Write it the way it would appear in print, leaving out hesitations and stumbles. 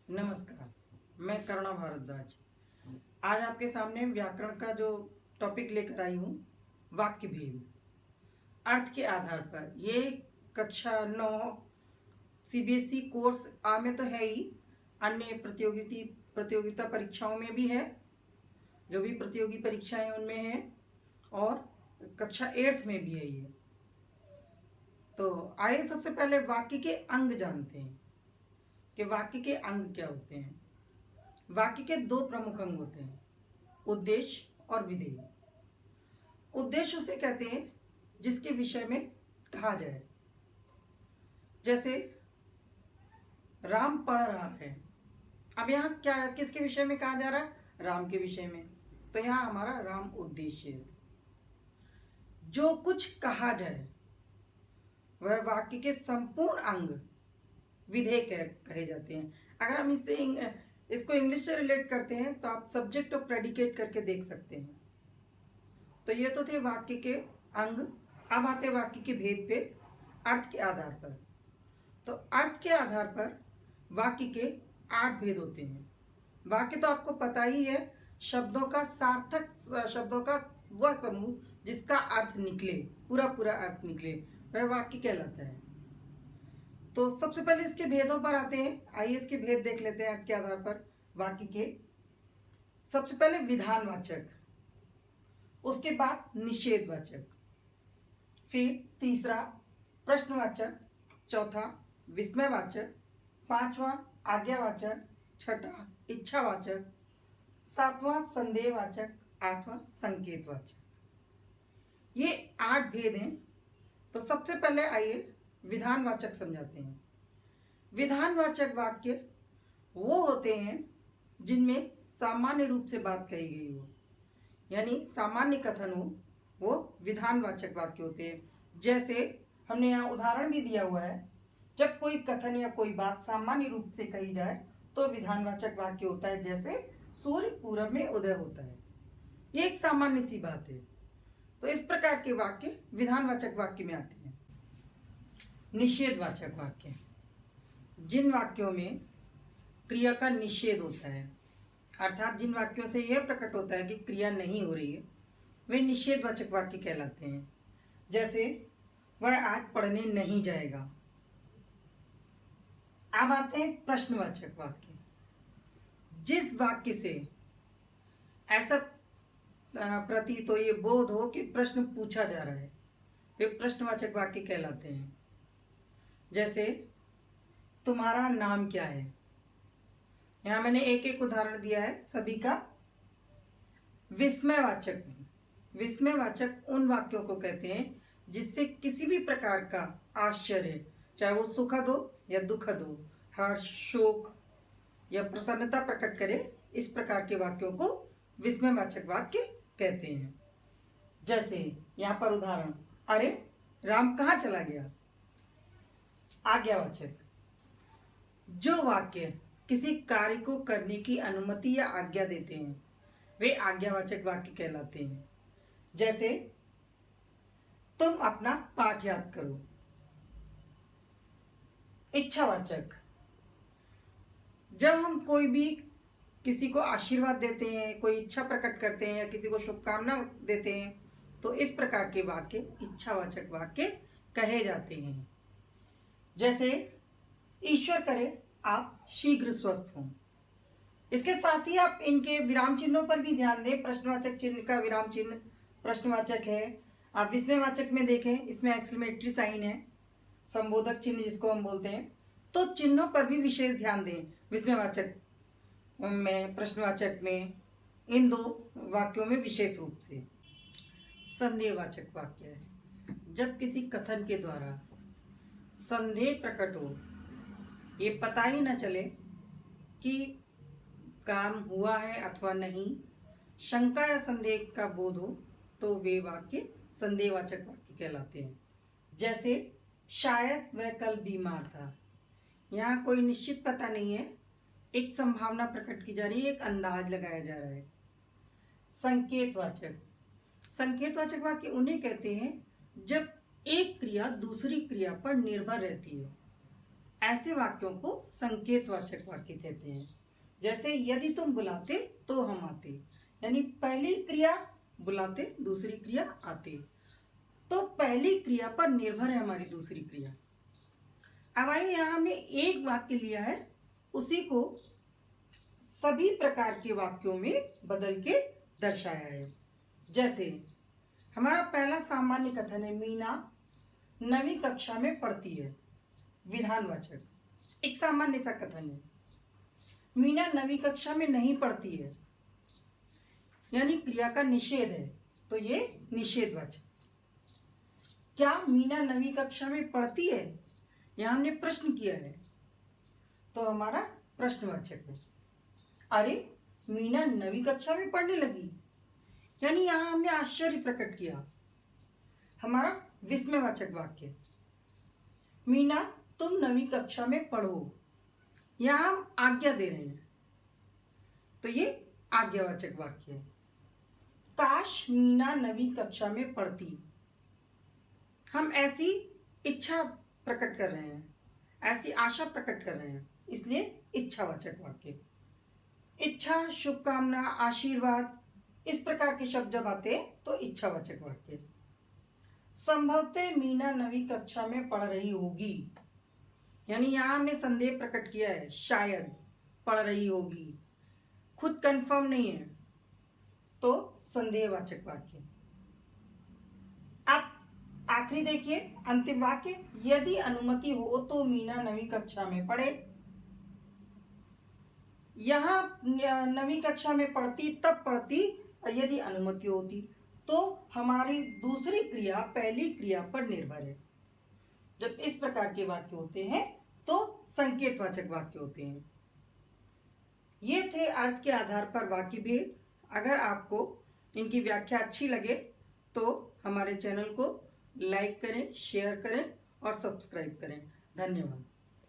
नमस्कार। मैं करुणा भारद्वाज आज आपके सामने व्याकरण का जो टॉपिक लेकर आई हूँ, वाक्य भेद अर्थ के आधार पर। ये कक्षा 9 सीबीएसई कोर्स आ में तो है ही, अन्य प्रतियोगिता परीक्षाओं में भी है, जो भी प्रतियोगी परीक्षाएं उनमें है, और कक्षा 8th में भी है ये। तो आइए सबसे पहले वाक्य के अंग जानते हैं कि वाक्य के अंग क्या होते हैं। वाक्य के दो प्रमुख अंग होते हैं, उद्देश्य और विधेय। उद्देश्य उसे कहते हैं जिसके विषय में कहा जाए। जैसे राम पढ़ रहा है, अब यहाँ क्या किसके विषय में कहा जा रहा है? राम के विषय में। तो यहाँ हमारा राम उद्देश्य है। जो कुछ कहा जाए वह वाक्य के संपूर्ण अंग विधेय कहे जाते हैं। अगर हम इसको इंग्लिश से रिलेट करते हैं तो आप सब्जेक्ट और प्रेडिकेट करके देख सकते हैं। तो ये तो थे वाक्य के अंग। अब आते वाक्य के भेद पे अर्थ के आधार पर। तो अर्थ के आधार पर वाक्य के 8 भेद होते हैं। वाक्य तो आपको पता ही है, शब्दों का सार्थक, शब्दों का वह समूह जिसका अर्थ निकले, पूरा पूरा अर्थ निकले, वह वाक्य कहलाता है। तो सबसे पहले इसके भेदों पर आते हैं। आइए इसके भेद देख लेते हैं अर्थ के आधार पर वाक्य के। सबसे पहले विधानवाचक, उसके बाद निषेधवाचक, फिर तीसरा प्रश्नवाचक, चौथा विस्मयवाचक, पांचवा आज्ञावाचक, छठा इच्छावाचक, सातवां संदेहवाचक, आठवां संकेतवाचक। ये 8 भेद हैं। तो सबसे पहले आइए विधानवाचक समझाते हैं। विधानवाचक वाक्य वो होते हैं जिनमें सामान्य रूप से बात कही गई हो, यानी सामान्य कथन हो, वो विधानवाचक वाक्य होते हैं। जैसे हमने यहाँ उदाहरण भी दिया हुआ है, जब कोई कथन या कोई बात सामान्य रूप से कही जाए तो विधानवाचक वाक्य होता है। जैसे सूर्य पूरब में उदय होता है, ये एक सामान्य सी बात है। तो इस प्रकार के वाक्य विधानवाचक वाक्य में आते हैं। निषेधवाचक वाक्य, जिन वाक्यों में क्रिया का निषेध होता है, अर्थात जिन वाक्यों से यह प्रकट होता है कि क्रिया नहीं हो रही है, वे निषेधवाचक वाक्य कहलाते हैं। जैसे वह आज पढ़ने नहीं जाएगा। अब आते हैं प्रश्नवाचक वाक्य। जिस वाक्य से ऐसा प्रतीत हो, ये बोध हो कि प्रश्न पूछा जा रहा है, वे प्रश्नवाचक वाक्य कहलाते हैं। जैसे तुम्हारा नाम क्या है। यहां मैंने एक एक उदाहरण दिया है सभी का। विस्मयवाचक, विस्मयवाचक उन वाक्यों को कहते हैं जिससे किसी भी प्रकार का आश्चर्य, चाहे वो सुखद हो या दुखद हो, हर्ष, शोक या प्रसन्नता प्रकट करे, इस प्रकार के वाक्यों को विस्मयवाचक वाक्य कहते हैं। जैसे यहाँ पर उदाहरण, अरे राम कहाँ चला गया। आज्ञावाचक, जो वाक्य किसी कार्य को करने की अनुमति या आज्ञा देते हैं, वे आज्ञावाचक वाक्य कहलाते हैं। जैसे तुम अपना पाठ याद करो। इच्छावाचक, जब हम कोई भी किसी को आशीर्वाद देते हैं, कोई इच्छा प्रकट करते हैं या किसी को शुभकामना देते हैं, तो इस प्रकार के वाक्य इच्छावाचक वाक्य कहे जाते हैं। जैसे ईश्वर करे आप शीघ्र स्वस्थ हों। इसके साथ ही आप इनके विराम चिन्हों पर भी ध्यान दें। प्रश्नवाचक चिन्ह का विराम चिन्ह प्रश्नवाचक है। आप विस्मयवाचक में देखें, इसमें एक्सक्लेमेटरी साइन है, संबोधक चिन्ह जिसको हम बोलते हैं। तो चिन्हों पर भी विशेष ध्यान दें, विस्मयवाचक में, प्रश्नवाचक में, इन दो वाक्यों में विशेष रूप से। संदेहवाचक वाक्य है, जब किसी कथन के द्वारा संदेह प्रकट हो, ये पता ही न चले कि काम हुआ है अथवा नहीं, शंका या संदेह का बोध हो, तो वे वाक्य संदेहवाचक वाक्य कहलाते हैं। जैसे शायद वह कल बीमार था। यहाँ कोई निश्चित पता नहीं है, एक संभावना प्रकट की जा रही है, एक अंदाज लगाया जा रहा है। संकेतवाचक, संकेतवाचक वाक्य उन्हें कहते हैं जब एक क्रिया दूसरी क्रिया पर निर्भर रहती है। ऐसे वाक्यों को संकेतवाचक वाक्य कहते हैं। जैसे यदि तुम बुलाते तो हम आते, यानी पहली क्रिया बुलाते, दूसरी क्रिया आते, तो पहली क्रिया पर निर्भर है हमारी दूसरी क्रिया। अब आइए, यहाँ हमने एक वाक्य लिया है, उसी को सभी प्रकार के वाक्यों में बदल के दर्शाया है। जैसे हमारा पहला सामान्य कथन है, मीना नवीं कक्षा में पढ़ती है। विधानवाचक, एक सामान्य सा कथन है। मीना नवीं कक्षा में नहीं पढ़ती है, यानी क्रिया का निषेध है, तो ये निषेधवाचक। क्या मीना नवीं कक्षा में पढ़ती है, यहां हमने प्रश्न किया है, तो हमारा प्रश्नवाचक है। अरे मीना नवीं कक्षा में पढ़ने लगी, यानी यहां हमने आश्चर्य प्रकट किया, हमारा विस्मयवाचक वाक्य। मीना तुम नवीं कक्षा में पढ़ो, यहां हम आज्ञा दे रहे हैं, तो ये आज्ञावाचक वाक्य है। काश मीना नवीं कक्षा में पढ़ती, हम ऐसी इच्छा प्रकट कर रहे हैं, ऐसी आशा प्रकट कर रहे हैं, इसलिए इच्छावाचक वाक्य। इच्छा, शुभकामना, आशीर्वाद, इस प्रकार के शब्द जब आते हैं तो इच्छावाचक वाक्य। संभवतः मीना नवीं कक्षा में पढ़ रही होगी, यानी यहां हमने संदेह प्रकट किया है, शायद पढ़ रही होगी, खुद कंफर्म नहीं है, तो संदेहवाचक वाक्य। अब आखिरी देखिए, अंतिम वाक्य, यदि अनुमति हो तो मीना नवीं कक्षा में पढ़े। यहां नवीं कक्षा में पढ़ती तब पढ़ती यदि अनुमति होती, तो हमारी दूसरी क्रिया पहली क्रिया पर निर्भर है। जब इस प्रकार के वाक्य होते हैं तो संकेतवाचक वाक्य होते हैं। ये थे अर्थ के आधार पर वाक्य भेद। अगर आपको इनकी व्याख्या अच्छी लगे तो हमारे चैनल को लाइक करें, शेयर करें और सब्सक्राइब करें। धन्यवाद।